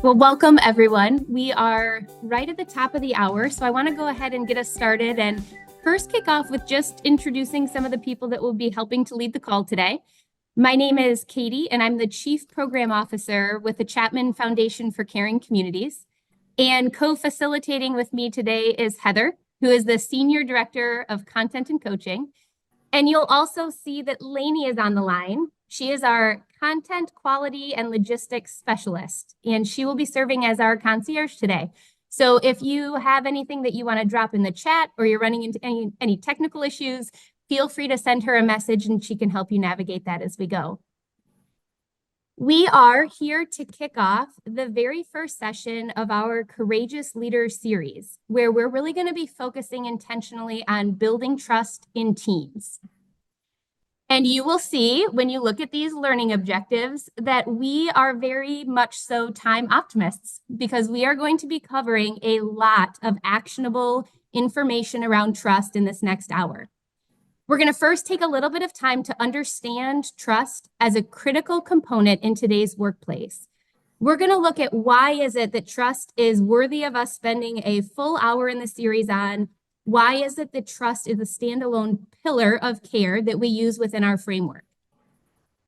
Well, welcome everyone. We are right at the top of the hour, so I want to go ahead and get us started and first kick off with just introducing some of the people that will be helping to lead the call today. My name is Katie, and I'm the Chief Program Officer with the Chapman Foundation for Caring Communities. And co-facilitating with me today is Heather, who is the Senior Director of Content and Coaching. And you'll also see that Lainey is on the line. She is our Content Quality and Logistics Specialist, and she will be serving as our concierge today. So if you have anything that you want to drop in the chat or you're running into any technical issues, feel free to send her a message and she can help you navigate that as we go. We are here to kick off the very first session of our Courageous Leaders series, where we're really going to be focusing intentionally on building trust in teams. And you will see when you look at these learning objectives that we are very much so time optimists, because we are going to be covering a lot of actionable information around trust in this next hour. We're going to first take a little bit of time to understand trust as a critical component in today's workplace. We're going to look at why is it that trust is worthy of us spending a full hour in the series on. Why is it that trust is a standalone pillar of care that we use within our framework?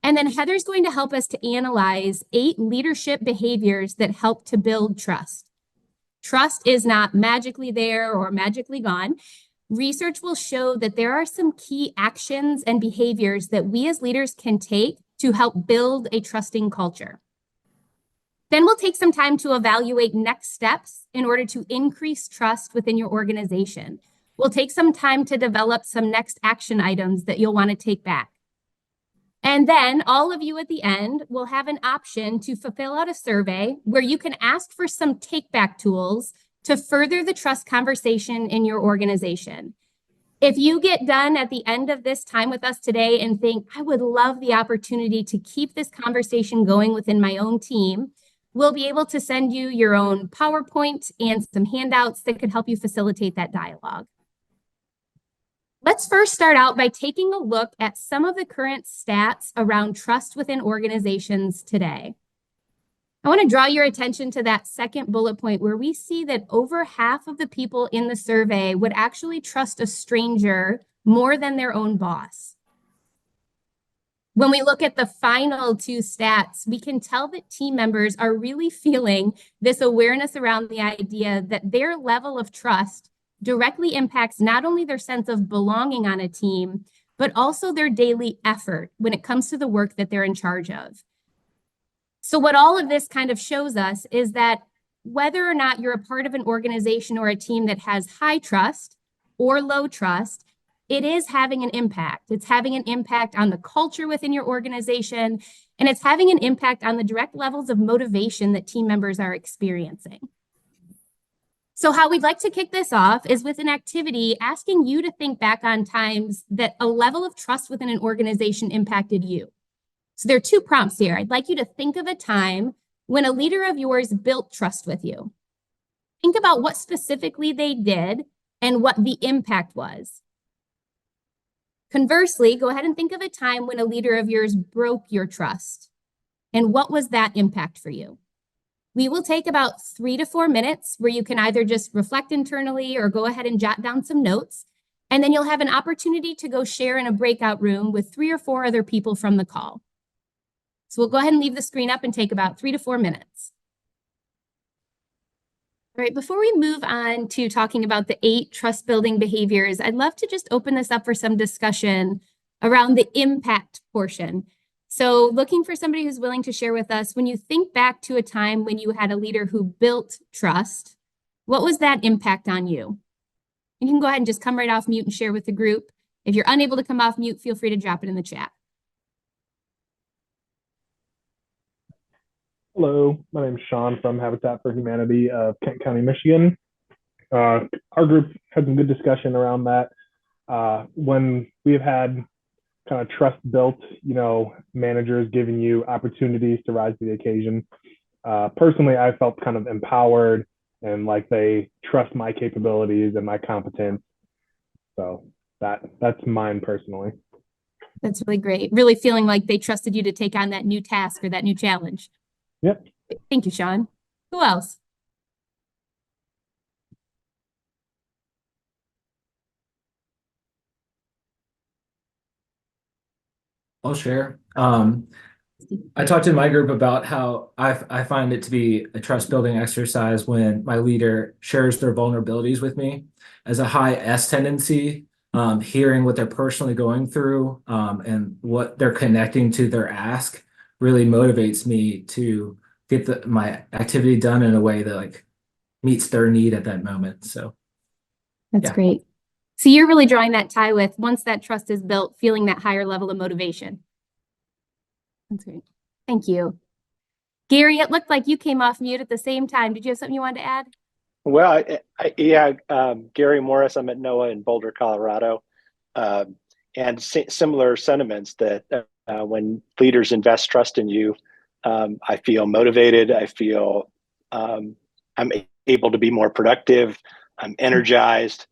And then Heather's going to help us to analyze 8 leadership behaviors that help to build trust. Trust is not magically there or magically gone. Research will show that there are some key actions and behaviors that we as leaders can take to help build a trusting culture. Then we'll take some time to evaluate next steps in order to increase trust within your organization. We'll take some time to develop some next action items that you'll want to take back. And then all of you at the end will have an option to fill out a survey where you can ask for some take-back tools to further the trust conversation in your organization. If you get done at the end of this time with us today and think, I would love the opportunity to keep this conversation going within my own team, we'll be able to send you your own PowerPoint and some handouts that could help you facilitate that dialogue. Let's first start out by taking a look at some of the current stats around trust within organizations today. I want to draw your attention to that second bullet point where we see that over half of the people in the survey would actually trust a stranger more than their own boss. When we look at the final 2 stats, we can tell that team members are really feeling this awareness around the idea that their level of trust directly impacts not only their sense of belonging on a team, but also their daily effort when it comes to the work that they're in charge of. So what all of this kind of shows us is that whether or not you're a part of an organization or a team that has high trust or low trust, it is having an impact. It's having an impact on the culture within your organization, and it's having an impact on the direct levels of motivation that team members are experiencing. So how we'd like to kick this off is with an activity asking you to think back on times that a level of trust within an organization impacted you. So there are 2 prompts here. I'd like you to think of a time when a leader of yours built trust with you. Think about what specifically they did and what the impact was. Conversely, go ahead and think of a time when a leader of yours broke your trust. And what was that impact for you? We will take about 3 to 4 minutes where you can either just reflect internally or go ahead and jot down some notes. And then you'll have an opportunity to go share in a breakout room with 3 or 4 other people from the call. So we'll go ahead and leave the screen up and take about 3 to 4 minutes. All right, before we move on to talking about the 8 trust building behaviors, I'd love to just open this up for some discussion around the impact portion. So looking for somebody who's willing to share with us, when you think back to a time when you had a leader who built trust, what was that impact on you? You can go ahead and just come right off mute and share with the group. If you're unable to come off mute, feel free to drop it in the chat. Hello, my name is Sean from Habitat for Humanity of Kent County, Michigan. Our group had some good discussion around that. When we've had kind of trust built, managers giving you opportunities to rise to the occasion. Personally, I felt kind of empowered and like they trust my capabilities and my competence. So that's mine personally. That's really great. Really feeling like they trusted you to take on that new task or that new challenge. Yep. Thank you, Sean. Who else? I'll share. I talked to my group about how I find it to be a trust building exercise when my leader shares their vulnerabilities with me. As a high S tendency, hearing what they're personally going through and what they're connecting to their ask really motivates me to get my activity done in a way that like meets their need at that moment. So That's yeah. great. So you're really drawing that tie with once that trust is built, feeling that higher level of motivation. That's great. Thank you. Gary, it looked like you came off mute at the same time. Did you have something you wanted to add? Well, yeah, Gary Morris. I'm at NOAA in Boulder, Colorado, and similar sentiments that when leaders invest trust in you, I feel motivated. I feel I'm able to be more productive. I'm energized.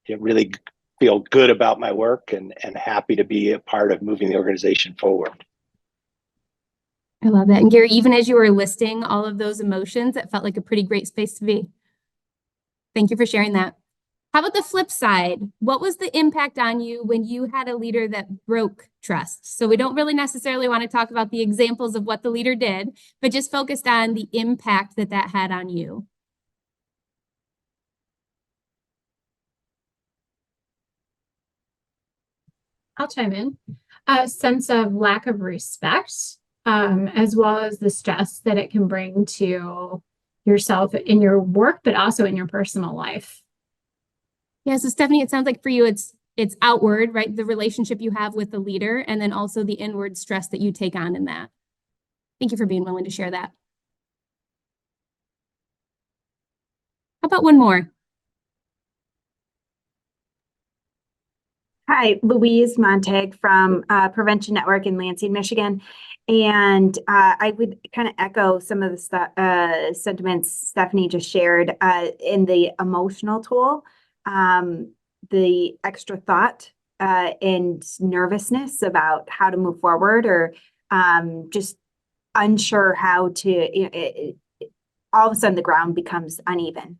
Really feel good about my work and happy to be a part of moving the organization forward. I love that. And Gary, even as you were listing all of those emotions, it felt like a pretty great space to be. Thank you for sharing that. How about the flip side? What was the impact on you when you had a leader that broke trust? So we don't really necessarily want to talk about the examples of what the leader did, but just focused on the impact that that had on you. I'll chime in. A sense of lack of respect, as well as the stress that it can bring to yourself in your work, but also in your personal life. Yeah, so Stephanie, it sounds like for you it's outward, right? The relationship you have with the leader, and then also the inward stress that you take on in that. Thank you for being willing to share that. How about one more? Hi, Louise Montag from Prevention Network in Lansing, Michigan. And I would kind of echo some of the sentiments Stephanie just shared in the emotional toll, the extra thought and nervousness about how to move forward, or just unsure how to, all of a sudden the ground becomes uneven.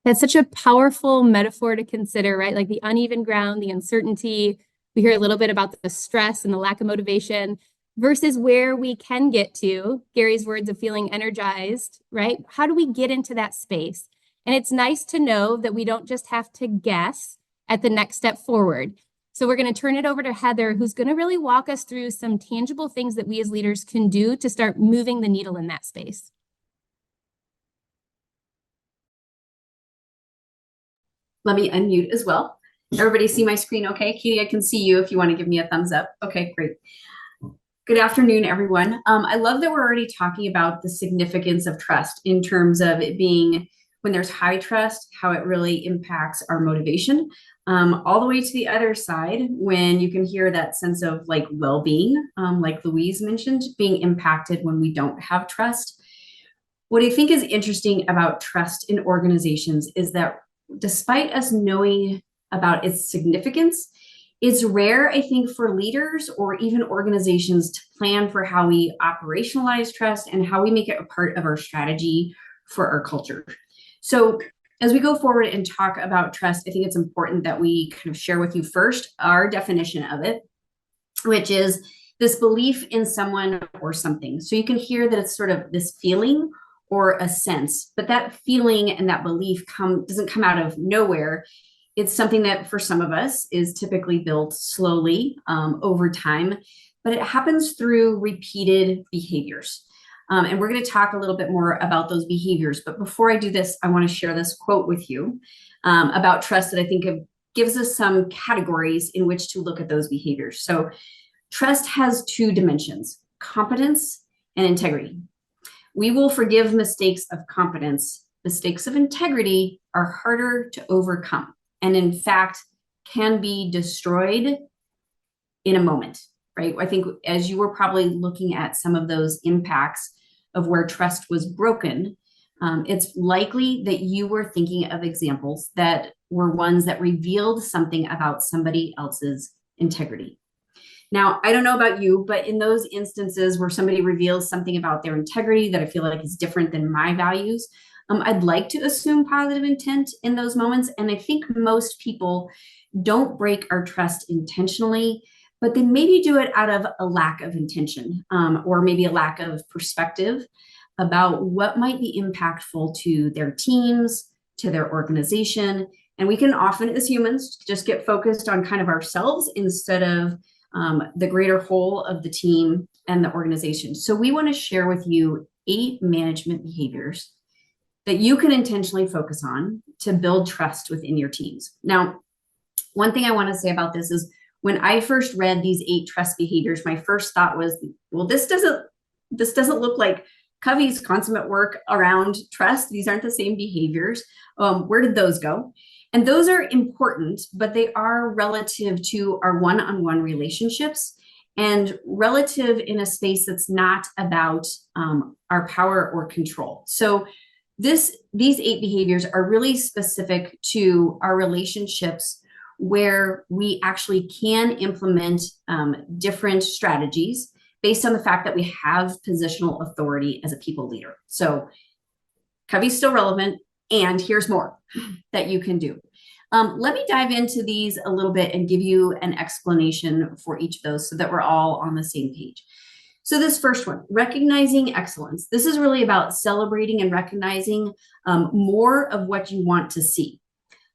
That's such a powerful metaphor to consider, right? Like the uneven ground, the uncertainty. We hear a little bit about the stress and the lack of motivation versus where we can get to, Gary's words of feeling energized, right? How do we get into that space? And it's nice to know that we don't just have to guess at the next step forward. So we're going to turn it over to Heather, who's going to really walk us through some tangible things that we as leaders can do to start moving the needle in that space. Let me unmute as well. Everybody see my screen okay? Katie, I can see you if you want to give me a thumbs up. Okay, great. Good afternoon, everyone. I love that we're already talking about the significance of trust in terms of it being, when there's high trust, how it really impacts our motivation. All the way to the other side, when you can hear that sense of like well-being, like Louise mentioned, being impacted when we don't have trust. What I think is interesting about trust in organizations is that despite us knowing about its significance, it's rare, I think, for leaders or even organizations to plan for how we operationalize trust and how we make it a part of our strategy for our culture. So as we go forward and talk about trust, I think it's important that we kind of share with you first our definition of it, which is this belief in someone or something. So you can hear that it's sort of this feeling or a sense, but that feeling and that belief doesn't come out of nowhere. It's something that for some of us is typically built slowly over time, but it happens through repeated behaviors. And we're going to talk a little bit more about those behaviors. But before I do this, I want to share this quote with you about trust that I think gives us some categories in which to look at those behaviors. So trust has two dimensions: competence and integrity. We will forgive mistakes of competence. Mistakes of integrity are harder to overcome, and in fact, can be destroyed in a moment, right? I think as you were probably looking at some of those impacts of where trust was broken, it's likely that you were thinking of examples that were ones that revealed something about somebody else's integrity. Now, I don't know about you, but in those instances where somebody reveals something about their integrity that I feel like is different than my values, I'd like to assume positive intent in those moments. And I think most people don't break our trust intentionally, but they maybe do it out of a lack of intention, or maybe a lack of perspective about what might be impactful to their teams, to their organization. And we can often, as humans, just get focused on kind of ourselves instead of the greater whole of the team and the organization. So we want to share with you 8 management behaviors that you can intentionally focus on to build trust within your teams. Now, one thing I want to say about this is when I first read these 8 trust behaviors, my first thought was, well, this doesn't look like Covey's consummate work around trust. These aren't the same behaviors. Where did those go? And those are important, but they are relative to our one-on-one relationships and relative in a space that's not about our power or control. So these 8 behaviors are really specific to our relationships where we actually can implement different strategies based on the fact that we have positional authority as a people leader. So Covey's still relevant, and here's more that you can do. Let me dive into these a little bit and give you an explanation for each of those so that we're all on the same page. So this first one, recognizing excellence. This is really about celebrating and recognizing more of what you want to see.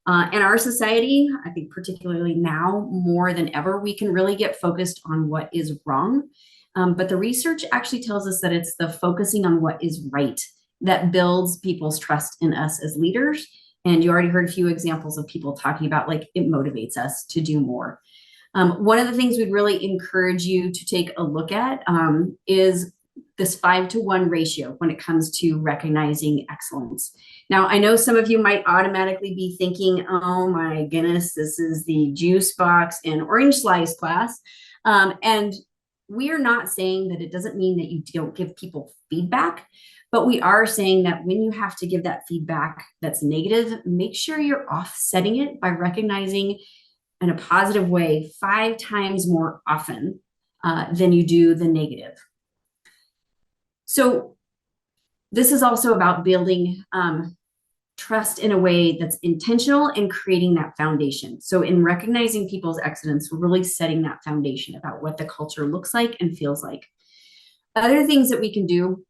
In our society, I think particularly now more than ever, we can really get focused on what is wrong. But the research actually tells us that it's the focusing on what is right that builds people's trust in us as leaders. And you already heard a few examples of people talking about like it motivates us to do more. One of the things we'd really encourage you to take a look at is this 5-to-1 ratio when it comes to recognizing excellence. Now, I know some of you might automatically be thinking, oh my goodness, this is the juice box and orange slice class. And we are not saying that it doesn't mean that you don't give people feedback, but we are saying that when you have to give that feedback that's negative, make sure you're offsetting it by recognizing in a positive way 5 times more often than you do the negative. So this is also about building trust in a way that's intentional and creating that foundation. So in recognizing people's excellence, we're really setting that foundation about what the culture looks like and feels like. Other things that we can do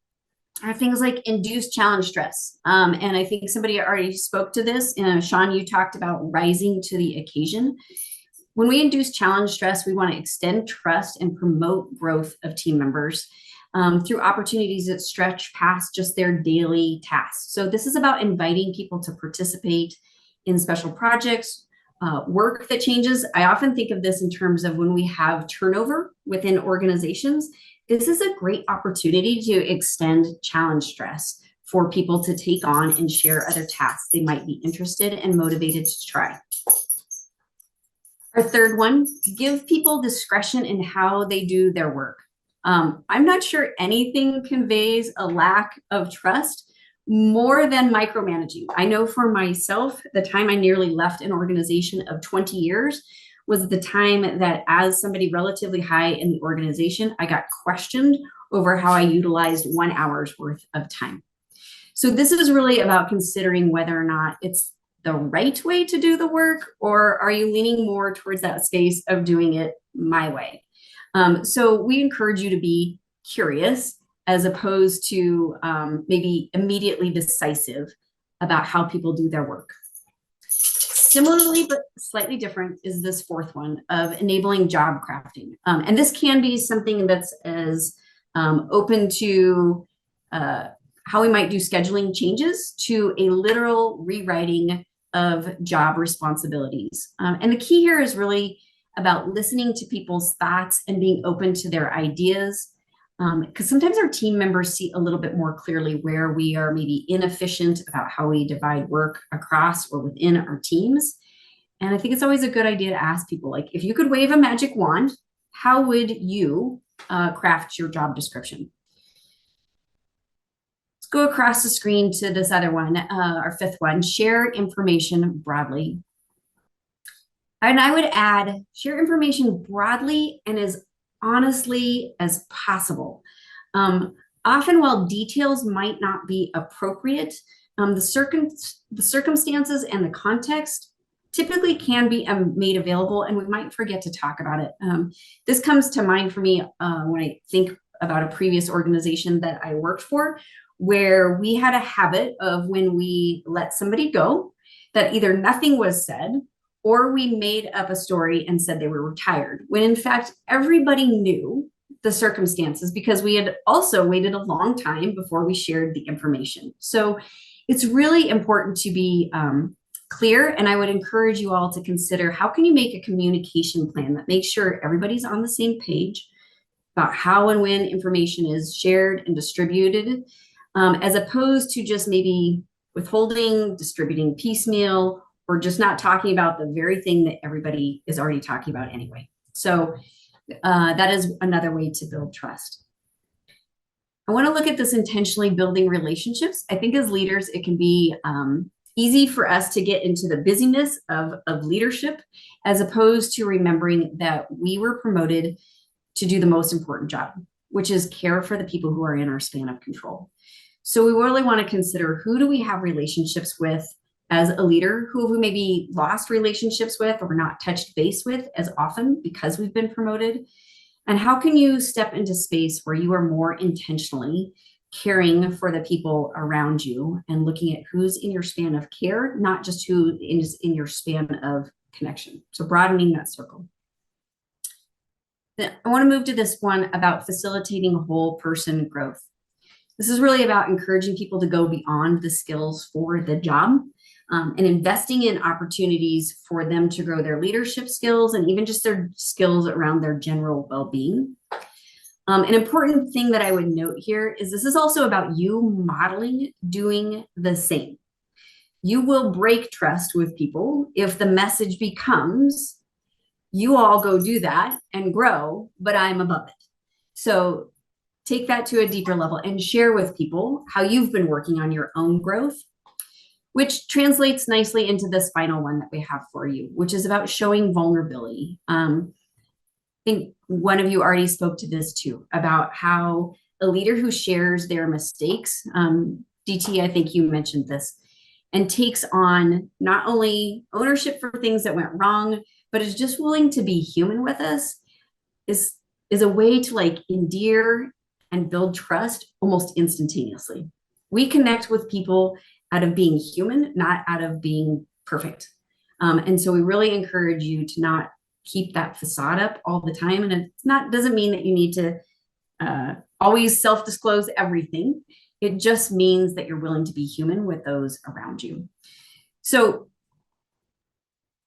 are things like induce challenge stress. And I think somebody already spoke to this. Sean, you talked about rising to the occasion. When we induce challenge stress, we want to extend trust and promote growth of team members through opportunities that stretch past just their daily tasks. So this is about inviting people to participate in special projects, work that changes. I often think of this in terms of when we have turnover within organizations. This is a great opportunity to extend challenge stress for people to take on and share other tasks they might be interested and motivated to try. Our third one, give people discretion in how they do their work. I'm not sure anything conveys a lack of trust more than micromanaging. I know for myself, the time I nearly left an organization of 20 years was the time that as somebody relatively high in the organization, I got questioned over how I utilized 1 hour's worth of time. So this is really about considering whether or not it's the right way to do the work, or are you leaning more towards that space of doing it my way? So we encourage you to be curious as opposed to maybe immediately decisive about how people do their work. Similarly, but slightly different, is this fourth one of enabling job crafting. And this can be something that's as open to how we might do scheduling changes to a literal rewriting of job responsibilities. And the key here is really about listening to people's thoughts and being open to their ideas. Because sometimes our team members see a little bit more clearly where we are maybe inefficient about how we divide work across or within our teams. And I think it's always a good idea to ask people, like, if you could wave a magic wand, how would you craft your job description? Let's go across the screen to this other one, our fifth one, share information broadly. And I would add, share information broadly and as honestly as possible. Often, while details might not be appropriate, the circumstances and the context typically can be made available, and we might forget to talk about it. This comes to mind for me when I think about a previous organization that I worked for, where we had a habit of, when we let somebody go, that either nothing was said or we made up a story and said they were retired, when in fact everybody knew the circumstances, because we had also waited a long time before we shared the information. So it's really important to be clear, and I would encourage you all to consider, how can you make a communication plan that makes sure everybody's on the same page about how and when information is shared and distributed, as opposed to just maybe withholding, distributing piecemeal, or just not talking about the very thing that everybody is already talking about anyway. So that is another way to build trust. I want to look at this intentionally building relationships. I think as leaders, it can be easy for us to get into the busyness of leadership, as opposed to remembering that we were promoted to do the most important job, which is care for the people who are in our span of control. So we really want to consider, who do we have relationships with as a leader, who we maybe lost relationships with or not touched base with as often because we've been promoted. And how can you step into space where you are more intentionally caring for the people around you and looking at who's in your span of care, not just who is in your span of connection. So broadening that circle. Then I want to move to this one about facilitating whole person growth. This is really about encouraging people to go beyond the skills for the job, and investing in opportunities for them to grow their leadership skills and even just their skills around their general well-being. An important thing that I would note here is this is also about you modeling doing the same. You will break trust with people if the message becomes, you all go do that and grow, but I'm above it. So take that to a deeper level and share with people how you've been working on your own growth, which translates nicely into this final one that we have for you, which is about showing vulnerability. I think one of you already spoke to this too, about how a leader who shares their mistakes, DT, I think you mentioned this, and takes on not only ownership for things that went wrong, but is just willing to be human with us, is a way to like endear and build trust almost instantaneously. We connect with people out of being human, not out of being perfect. And so we really encourage you to not keep that facade up all the time. And it's not, doesn't mean that you need to always self-disclose everything. It just means that you're willing to be human with those around you. So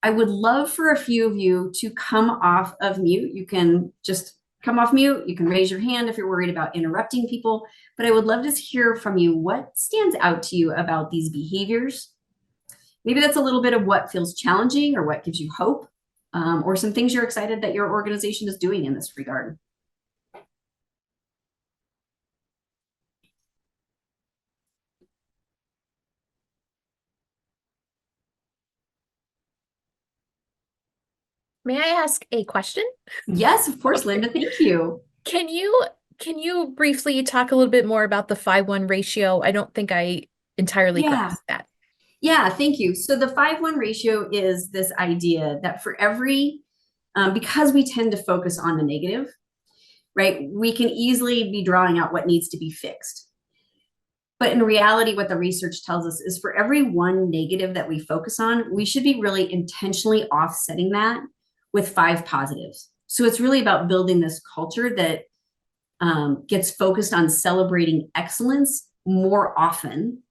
I would love for a few of you to come off of mute. You can just come off mute. You can raise your hand if you're worried about interrupting people, but I would love to hear from you. What stands out to you about these behaviors? Maybe that's a little bit of what feels challenging or what gives you hope, or some things you're excited that your organization is doing in this regard. May I ask a question? Yes, of course, Linda, thank you. Can you briefly talk a little bit more about the 5-1 ratio? I don't think I entirely grasped that. Yeah, thank you. So the 5-1 ratio is this idea that for every, because we tend to focus on the negative, right, we can easily be drawing out what needs to be fixed. But in reality, what the research tells us is for every one negative that we focus on, we should be really intentionally offsetting that with 5 positives. So it's really about building this culture that gets focused on celebrating excellence more often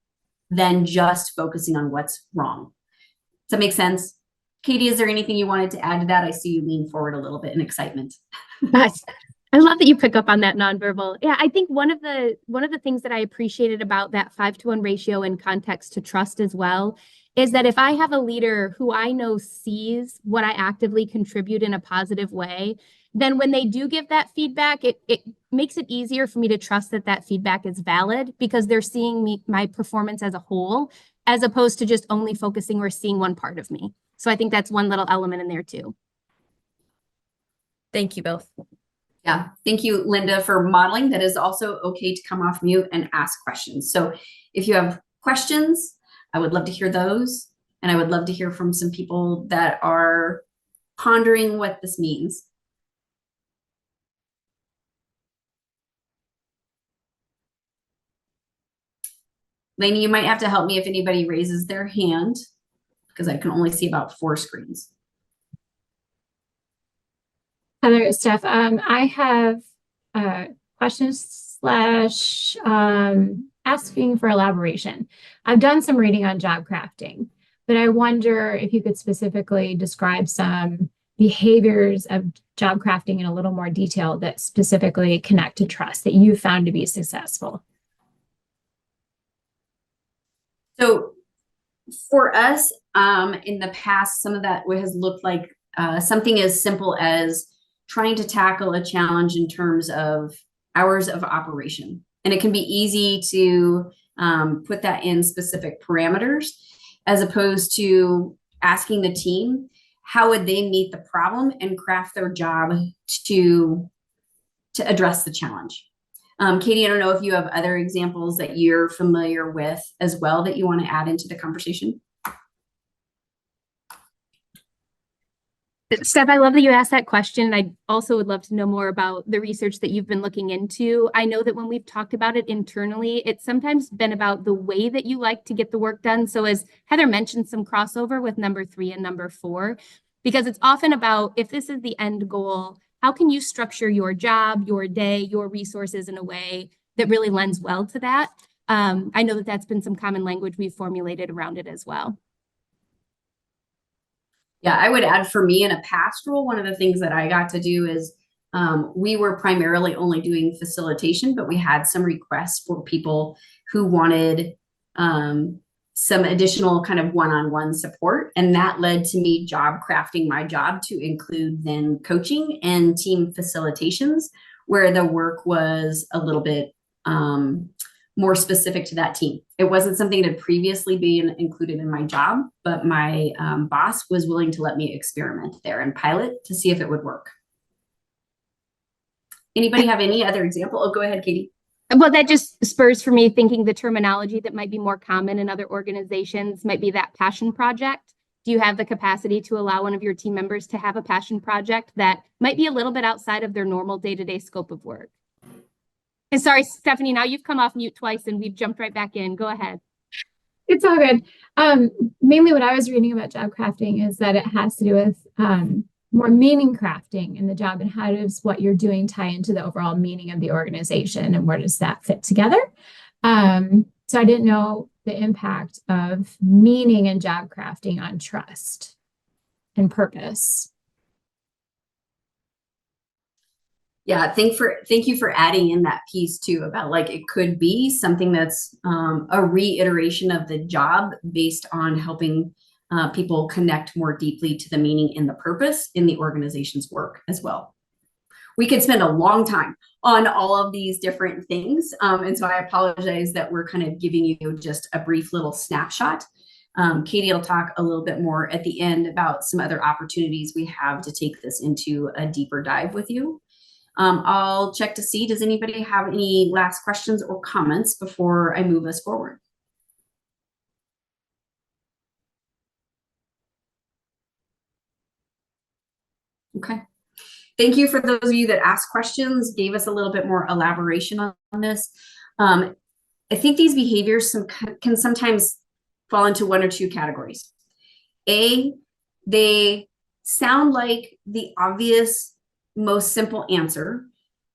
than just focusing on what's wrong. Does that make sense? Katie, is there anything you wanted to add to that? I see you lean forward a little bit in excitement. Yes. I love that you pick up on that nonverbal. Yeah, I think one of the things that I appreciated about that 5-to-1 ratio in context to trust as well is that if I have a leader who I know sees what I actively contribute in a positive way, then when they do give that feedback, it makes it easier for me to trust that that feedback is valid because they're seeing my performance as a whole, as opposed to just only focusing or seeing one part of me. So I think that's one little element in there too. Thank you both. Yeah, thank you, Linda, for modeling. That is also okay to come off mute and ask questions. So if you have questions, I would love to hear those. And I would love to hear from some people that are pondering what this means. Lainey, you might have to help me if anybody raises their hand, because I can only see about 4 screens. Heather, Steph, I have questions slash asking for elaboration. I've done some reading on job crafting, but I wonder if you could specifically describe some behaviors of job crafting in a little more detail that specifically connect to trust that you found to be successful. So for us, in the past, some of that has looked like something as simple as trying to tackle a challenge in terms of hours of operation. And it can be easy to put that in specific parameters, as opposed to asking the team, how would they meet the problem and craft their job to address the challenge. Katie, I don't know if you have other examples that you're familiar with as well that you want to add into the conversation. Steph, I love that you asked that question. I also would love to know more about the research that you've been looking into. I know that when we've talked about it internally, it's sometimes been about the way that you like to get the work done. So as Heather mentioned, some crossover with number 3 and number 4, because it's often about, if this is the end goal, how can you structure your job, your day, your resources in a way that really lends well to that? I know that that's been some common language we've formulated around it as well. Yeah, I would add, for me in a past role, one of the things that I got to do is we were primarily only doing facilitation, but we had some requests for people who wanted some additional kind of one-on-one support. And that led to me job crafting my job to include then coaching and team facilitations, where the work was a little bit more specific to that team. It wasn't something that had previously been included in my job, but my boss was willing to let me experiment there and pilot to see if it would work. Anybody have any other example? Oh, go ahead, Katie. Well, that just spurs for me thinking the terminology that might be more common in other organizations might be that passion project. Do you have the capacity to allow one of your team members to have a passion project that might be a little bit outside of their normal day-to-day scope of work? And sorry, Stephanie, now you've come off mute twice and we've jumped right back in. Go ahead. It's all good. Mainly what I was reading about job crafting is that it has to do with more meaning crafting in the job, and how does what you're doing tie into the overall meaning of the organization, and where does that fit together? So I didn't know the impact of meaning and job crafting on trust and purpose. Yeah, thank you for adding in that piece too, about like it could be something that's a reiteration of the job based on helping people connect more deeply to the meaning and the purpose in the organization's work as well. We could spend a long time on all of these different things. And so I apologize that we're kind of giving you just a brief little snapshot. Katie will talk a little bit more at the end about some other opportunities we have to take this into a deeper dive with you. I'll check to see, does anybody have any last questions or comments before I move us forward? Okay. Thank you for those of you that asked questions, gave us a little bit more elaboration on this. I think these behaviors can sometimes fall into one or two categories. A, they sound like the obvious, most simple answer,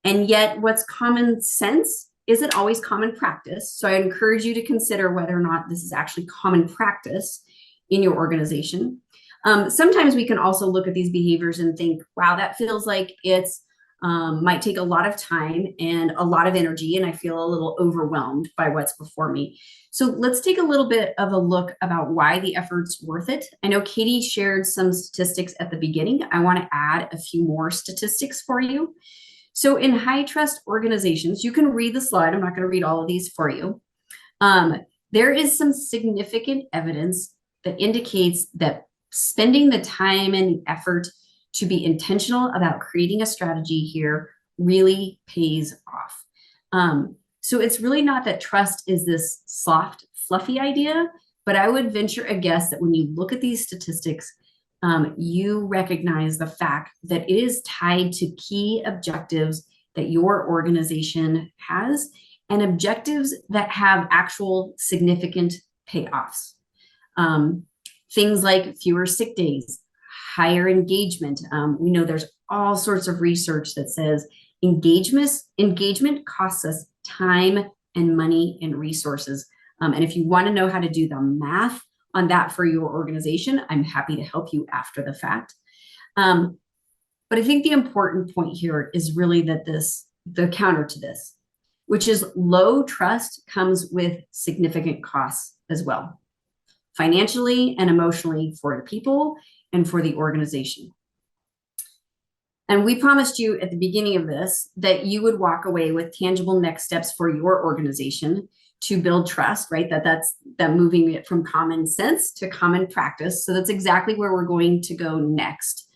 and yet what's common sense isn't always common practice. So I encourage you to consider whether or not this is actually common practice in your organization. Sometimes we can also look at these behaviors and think, wow, that feels like it's might take a lot of time and a lot of energy, and I feel a little overwhelmed by what's before me. So let's take a little bit of a look about why the effort's worth it. I know Katie shared some statistics at the beginning. I want to add a few more statistics for you. So in high trust organizations, you can read the slide. I'm not going to read all of these for you. There is some significant evidence that indicates that spending the time and effort to be intentional about creating a strategy here really pays off. So it's really not that trust is this soft, fluffy idea, but I would venture a guess that when you look at these statistics, you recognize the fact that it is tied to key objectives that your organization has and objectives that have actual significant payoffs. Things like fewer sick days, higher engagement. We know there's all sorts of research that says engagement costs us time and money and resources. And if you want to know how to do the math on that for your organization, I'm happy to help you after the fact. But I think the important point here is really that the counter to this, which is low trust comes with significant costs as well, financially and emotionally for the people and for the organization. And we promised you at the beginning of this that you would walk away with tangible next steps for your organization to build trust, right? That's moving it from common sense to common practice. So that's exactly where we're going to go next.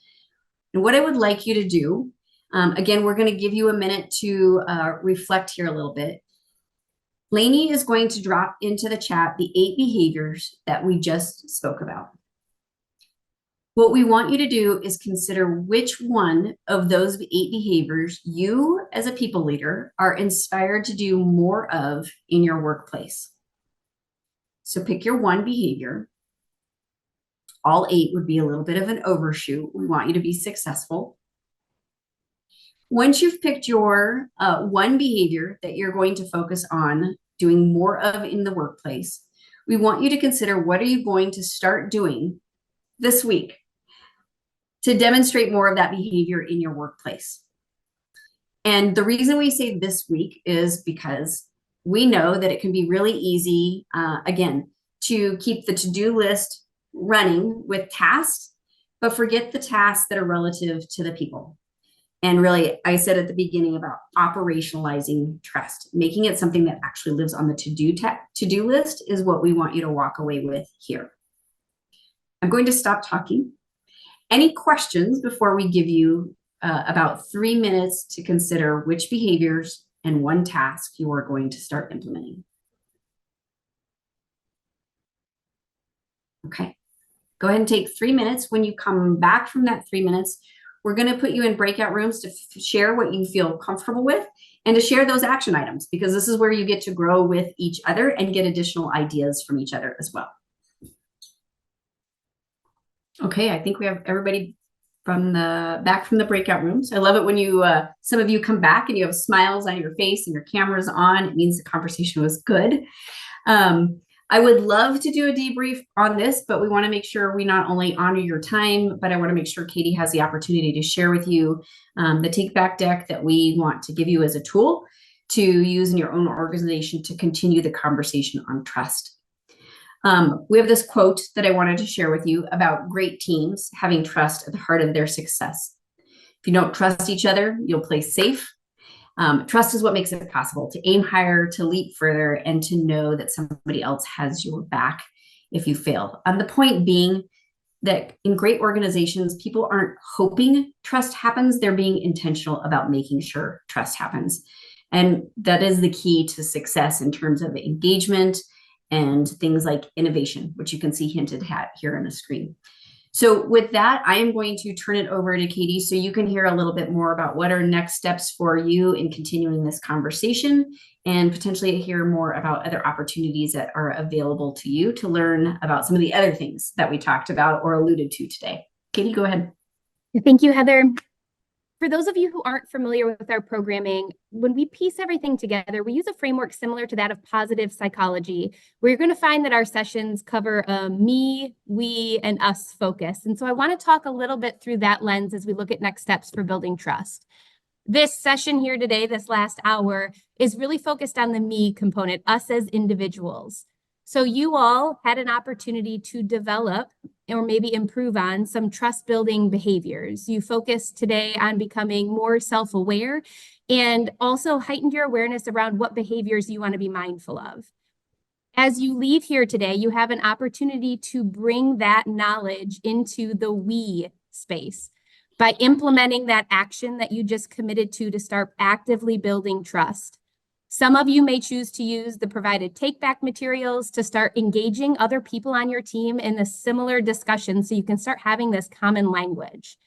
And what I would like you to do, again, we're going to give you a minute to reflect here a little bit. Lainey is going to drop into the chat the 8 behaviors that we just spoke about. What we want you to do is consider which one of those 8 behaviors you, as a people leader, are inspired to do more of in your workplace. So pick your one behavior. All 8 would be a little bit of an overshoot. We want you to be successful. Once you've picked your one behavior that you're going to focus on doing more of in the workplace, we want you to consider what are you going to start doing this week to demonstrate more of that behavior in your workplace. And the reason we say this week is because we know that it can be really easy, again, to keep the to-do list running with tasks, but forget the tasks that are relative to the people. And really, I said at the beginning about operationalizing trust, making it something that actually lives on the to-do list is what we want you to walk away with here. I'm going to stop talking. Any questions before we give you about 3 minutes to consider which behaviors and one task you are going to start implementing? Okay, go ahead and take 3 minutes. When you come back from that 3 minutes, we're going to put you in breakout rooms to share what you feel comfortable with and to share those action items, because this is where you get to grow with each other and get additional ideas from each other as well. Okay, I think we have everybody back from the breakout rooms. I love it when you some of you come back and you have smiles on your face and your camera's on. It means the conversation was good. I would love to do a debrief on this, but we want to make sure we not only honor your time, but I want to make sure Katie has the opportunity to share with you the take back deck that we want to give you as a tool to use in your own organization to continue the conversation on trust. We have this quote that I wanted to share with you about great teams having trust at the heart of their success. If you don't trust each other, you'll play safe. Trust is what makes it possible to aim higher, to leap further, and to know that somebody else has your back if you fail. The point being that in great organizations, people aren't hoping trust happens. They're being intentional about making sure trust happens. And that is the key to success in terms of engagement and things like innovation, which you can see hinted at here on the screen. So with that, I am going to turn it over to Katie so you can hear a little bit more about what are next steps for you in continuing this conversation and potentially hear more about other opportunities that are available to you to learn about some of the other things that we talked about or alluded to today. Katie, go ahead. Thank you, Heather. For those of you who aren't familiar with our programming, when we piece everything together, we use a framework similar to that of positive psychology, where you're going to find that our sessions cover a me, we, and us focus. And so I want to talk a little bit through that lens as we look at next steps for building trust. This session here today, this last hour, is really focused on the me component, us as individuals. So you all had an opportunity to develop or maybe improve on some trust building behaviors. You focused today on becoming more self-aware and also heightened your awareness around what behaviors you want to be mindful of. As you leave here today, you have an opportunity to bring that knowledge into the we space by implementing that action that you just committed to start actively building trust. Some of you may choose to use the provided take-back materials to start engaging other people on your team in a similar discussion so you can start having this common language.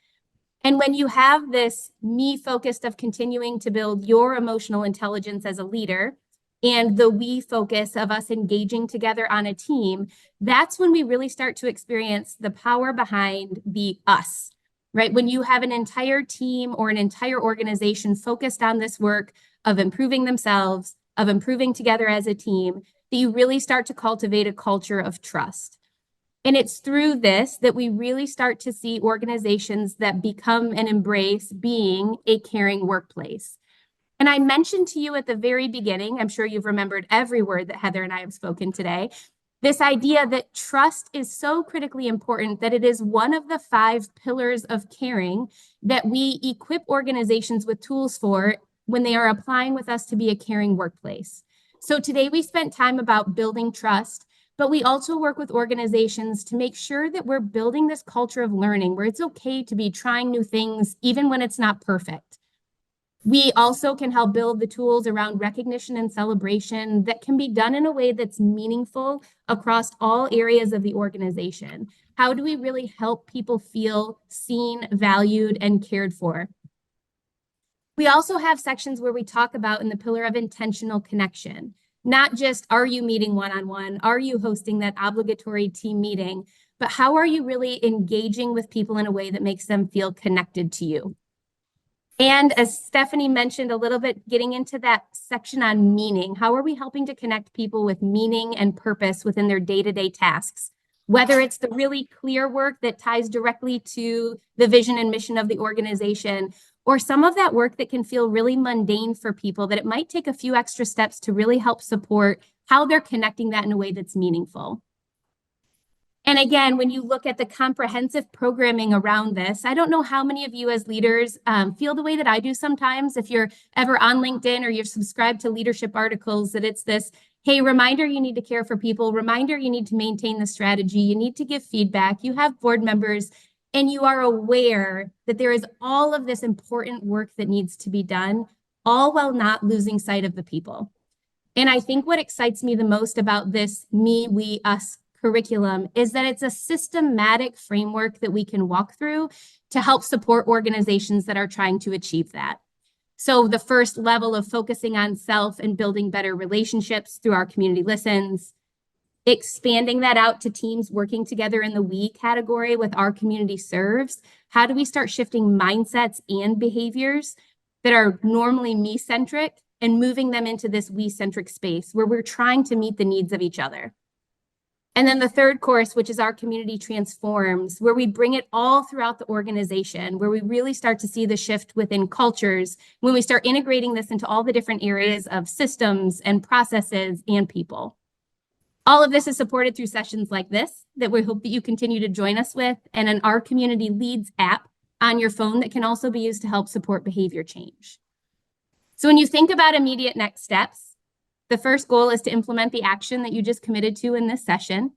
And when you have this me focused of continuing to build your emotional intelligence as a leader and the we focus of us engaging together on a team, that's when we really start to experience the power behind the us, right? When you have an entire team or an entire organization focused on this work of improving themselves, of improving together as a team, that you really start to cultivate a culture of trust. And it's through this that we really start to see organizations that become and embrace being a caring workplace. And I mentioned to you at the very beginning, I'm sure you've remembered every word that Heather and I have spoken today, this idea that trust is so critically important that it is one of the 5 pillars of caring that we equip organizations with tools for when they are applying with us to be a caring workplace. So today we spent time about building trust, but we also work with organizations to make sure that we're building this culture of learning where it's okay to be trying new things even when it's not perfect. We also can help build the tools around recognition and celebration that can be done in a way that's meaningful across all areas of the organization. How do we really help people feel seen, valued, and cared for? We also have sections where we talk about in the pillar of intentional connection, not just are you meeting one-on-one, are you hosting that obligatory team meeting, but how are you really engaging with people in a way that makes them feel connected to you? And as Stephanie mentioned a little bit, getting into that section on meaning, how are we helping to connect people with meaning and purpose within their day-to-day tasks? Whether it's the really clear work that ties directly to the vision and mission of the organization, or some of that work that can feel really mundane for people, that it might take a few extra steps to really help support how they're connecting that in a way that's meaningful. And again, when you look at the comprehensive programming around this, I don't know how many of you as leaders feel the way that I do sometimes. If you're ever on LinkedIn or you're subscribed to leadership articles, that it's this, hey, reminder you need to care for people, reminder you need to maintain the strategy, you need to give feedback, you have board members, and you are aware that there is all of this important work that needs to be done, all while not losing sight of the people. And I think what excites me the most about this me, we, us curriculum is that it's a systematic framework that we can walk through to help support organizations that are trying to achieve that. So the first level of focusing on self and building better relationships through our community listens, expanding that out to teams working together in the we category with our community serves. How do we start shifting mindsets and behaviors that are normally me-centric and moving them into this we-centric space where we're trying to meet the needs of each other? And then the third course, which is our community transforms, where we bring it all throughout the organization, where we really start to see the shift within cultures, when we start integrating this into all the different areas of systems and processes and people. All of this is supported through sessions like this that we hope that you continue to join us with, and an Our Community Leads app on your phone that can also be used to help support behavior change. So when you think about immediate next steps, the first goal is to implement the action that you just committed to in this session.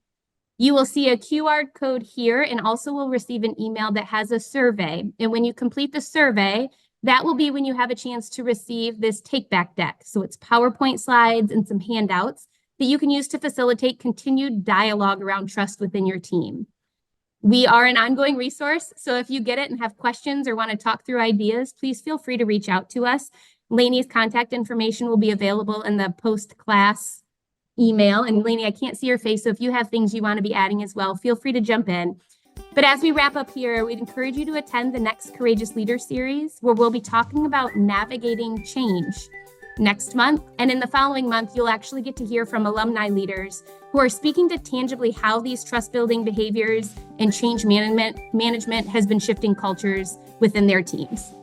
You will see a QR code here and also will receive an email that has a survey. And when you complete the survey, that will be when you have a chance to receive this take-back deck. So it's PowerPoint slides and some handouts that you can use to facilitate continued dialogue around trust within your team. We are an ongoing resource, so if you get it and have questions or want to talk through ideas, please feel free to reach out to us. Lainey's contact information will be available in the post-class email. And Lainey, I can't see your face, so if you have things you want to be adding as well, feel free to jump in. But as we wrap up here, we'd encourage you to attend the next Courageous Leader series, where we'll be talking about navigating change next month. And in the following month, you'll actually get to hear from alumni leaders who are speaking to tangibly how these trust-building behaviors and change management has been shifting cultures within their teams.